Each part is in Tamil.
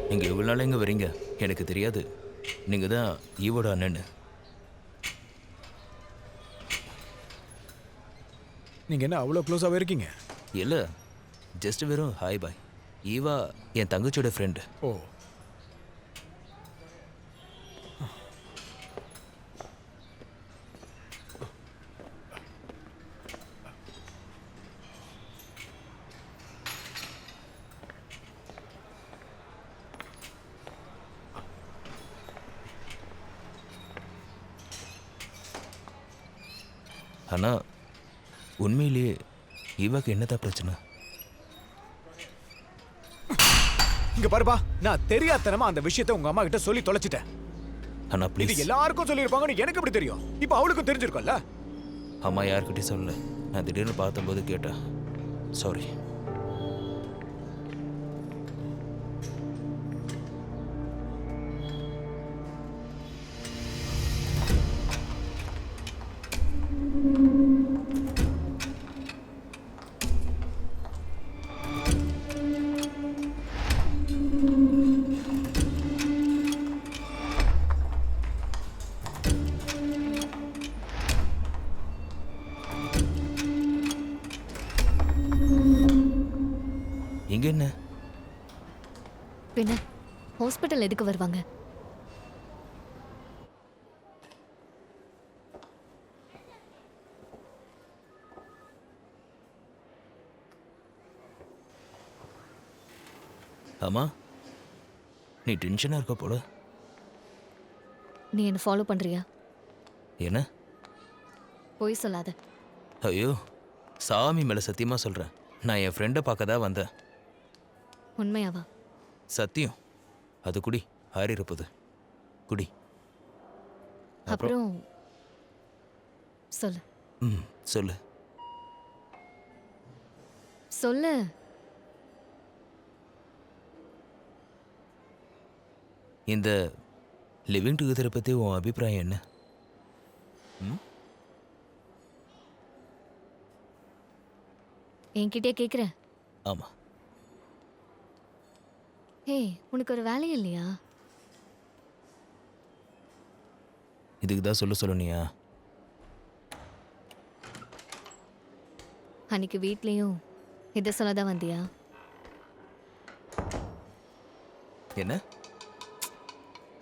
நீங்க இவ்வளவு நாள் எங்க வரீங்க? எனக்கு தெரியாது. நீங்க தான் ஈவோட அண்ணன்னு. நீங்க என்ன அவ்வளோ க்ளோஸாவே இருக்கீங்க? இல்ல, ஜஸ்ட் வெறும் ஹாய் பாய். ஈவா என் தங்கச்சியோட ஃப்ரெண்டு. ஓ. ஆனா உண்மையிலேயே ஈவாக்கு என்னதான் பிரச்சனை? இங்க பாருப்பா, நான் தெரியாதனமா அந்த விஷயத்தை உங்க அம்மா கிட்ட சொல்லி தொலைச்சிட்டேன். ஆனா இது ப்ளீஸ். எல்லாருக்கும் சொல்லியிருப்பாங்கன்னு எனக்கு எப்படி தெரியும்? இப்போ அவளுக்கும் தெரிஞ்சிருக்கும்ல. அம்மா யார்கிட்டயும் சொல்லல. நான் திடீர்னு பார்த்தபோது கேட்டேன். சாரி. இங்க என்ன? பின்ன ஹாஸ்பிட்டல் எதுக்கு வருவாங்க? அம்மா, நீ டென்ஷனா இருக்க போல. நீ என்ன ஃபாலோ பண்றியா? என்ன? பொய் சொல்லாத. ஐயோ, சாமி மேல சத்தியமா சொல்றேன். நான் என் ஃப்ரெண்டை பார்க்க தான் வந்தேன். உண்மையாவா? சத்தியம். அது குடி, ஆறிருப்பது. குடி. அப்புறம் சொல்லு. சொல்லு. சொல்லு. இந்த லிவிங் டுகெதரை பத்தி உன் அபிப்பிராயம் என்ன? என்கிட்டயே கேக்குற? ஆமா. ஏய், உனக்கு ஒரு வேலை இல்லையா? இதுக்கு தான் சொல்லணுயா? அன்னைக்கு வீட்லயும் இதை சொல்லதான் வந்தியா? என்ன?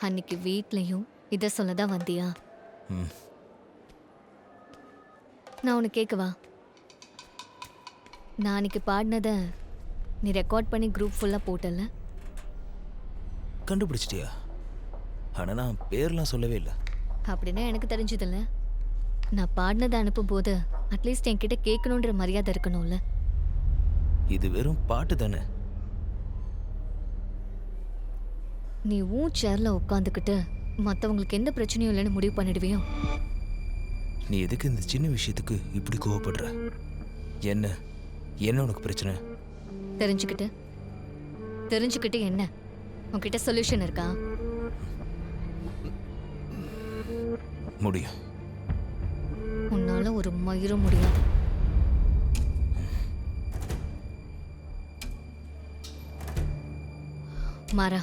அன்னைக்கு வீட்லயும் இதை சொல்லதான் வந்தியா? நான் உனக்கு கேட்கவா? நான் அன்னைக்கு பாடினத நீ ரெக்கார்ட் பண்ணி குரூப் ஃபுல்லா போட்டல? கண்டுபிடிச்சிட்டியா? ஆனா நான் பேர்லாம் சொல்லவே இல்லை. அப்படின்னா எனக்கு தெரிஞ்சதில்ல. நான் பாடினதை அனுப்பும் போது அட்லீஸ்ட் என்கிட்ட கேட்கணுன்ற மரியாதை இருக்கணும்ல. இது வெறும் பாட்டு தானே. நீ ஊன் சேர்ல உட்காந்துக்கிட்டு மற்றவங்களுக்கு எந்த பிரச்சனையும் இல்லைன்னு முடிவு பண்ணிடுவியோ? நீ எதுக்கு இந்த சின்ன விஷயத்துக்கு இப்படி கோவப்படுற? என்ன என்ன உனக்கு பிரச்சனை? தெரிஞ்சுக்கிட்டு என்ன? உன்கிட்ட சொல்யூஷன் இருக்கா? முடியும். உன்னால ஒரு மயிரும் முடியாது. மாறா,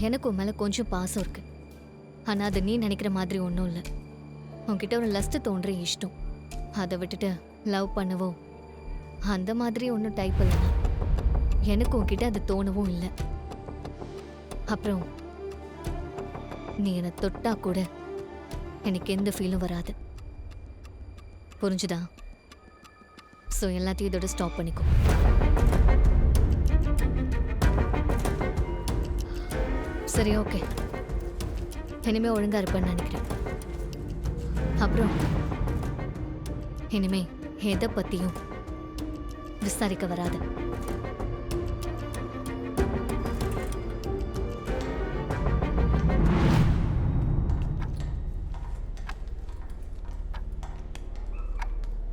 எனக்கு உன் மேல கொஞ்சம் பாசம் இருக்கு. ஆனா அது நீ நினைக்கிற மாதிரி ஒன்றும் இல்லை. உன்கிட்ட ஒரு லஸ்ட் தோன்ற இஷ்டம். அதை விட்டுட்டு லவ் பண்ணவோ அந்த மாதிரி ஒன்றும் டைப் இல்லைனா எனக்கு உன்கிட்ட அது தோணவும் இல்லை. அப்புறம் நீ என்னை தொட்டா கூட எனக்கு எந்த ஃபீலும் வராது. புரிஞ்சுதா? ஸோ எல்லாத்தையும் இதோட ஸ்டாப் பண்ணிக்கோ. சரி, ஓகே. இனிமே ஒழுங்கா இருப்பேன்னு நினைக்கிறேன். அப்புறம் இனிமே எதை பத்தியும் விசாரிக்க வராது.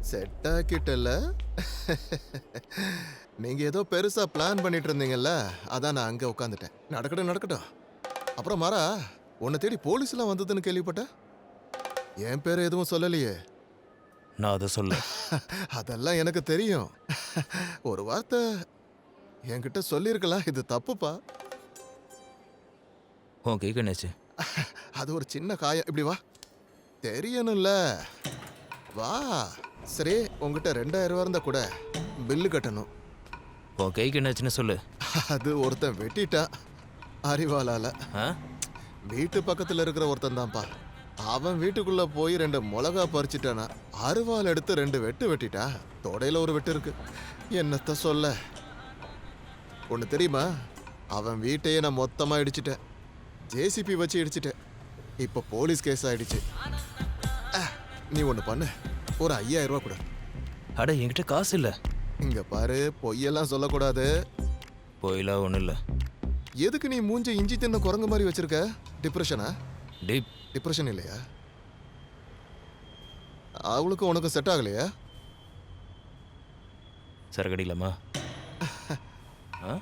செட் ஆக்கிட்டல. நீங்க ஏதோ பெருசா பிளான் பண்ணிட்டு இருந்தீங்கல்ல, அதான் நான் அங்க உட்காந்துட்டேன். நடக்கட்டும் நடக்கட்டும். அப்புறம் மாறா, உன்னை தேடி போலீஸ் எல்லாம் வந்ததுன்னு கேள்விப்பட்டேன். என் பேர் எதுவும் சொல்லலையே? நான் அதை சொல்ல. அதெல்லாம் எனக்கு தெரியும். ஒரு வார்த்தை என்கிட்ட சொல்லியிருக்கலாம். இது தப்புப்பா. உன் கைக்கு என்னாச்சு? அது ஒரு சின்ன காயம். இப்படி வா. தெரியணும்ல. வா. சரி, உங்ககிட்ட 2000 ரூபா இருந்தா கூட பில்லு கட்டணும். உன் கைக்கு என்னாச்சுன்னு சொல்லு. அது ஒருத்தன் வெட்டிட்டான் அறிவாளால. ஆ? வீட்டு பக்கத்துல இருக்கிற ஒருத்தன் தான்ப்பா. அவன் வீட்டுக்குள்ள போய் 2 மிளகா பறிச்சிட்டானா, அருவாள் எடுத்து 2 வெட்டு வெட்டிட்டா. தொடையில ஒரு வெட்டு இருக்கு. என்னத்த சொல்ல. ஒன்று தெரியுமா, அவன் வீட்டையே நான் மொத்தமா இடிச்சிட்டேன். ஜேசிபி வச்சு இடிச்சிட்டேன். இப்போ போலீஸ் கேஸ் ஆயிடுச்சு. நீ ஒன்று பண்ணு, ஒரு 5000 ரூபா கொடு. அட என்கிட்ட காசு இல்லை. இங்க பாரு, பொய்யெல்லாம் சொல்லக்கூடாது. போயிலாம் ஒன்றும் இல்லை. எதுக்கு நீ மூஞ்ச இஞ்சி தின்ன குரங்கு மாதிரி வச்சிருக்க? டிப்ரெஷனா? டீப். டிப்ரெஷன் இல்லையா? அவளுக்கும் உனக்கும் செட் ஆகலையா? சரக்கடிக்கலாமா? ஆ?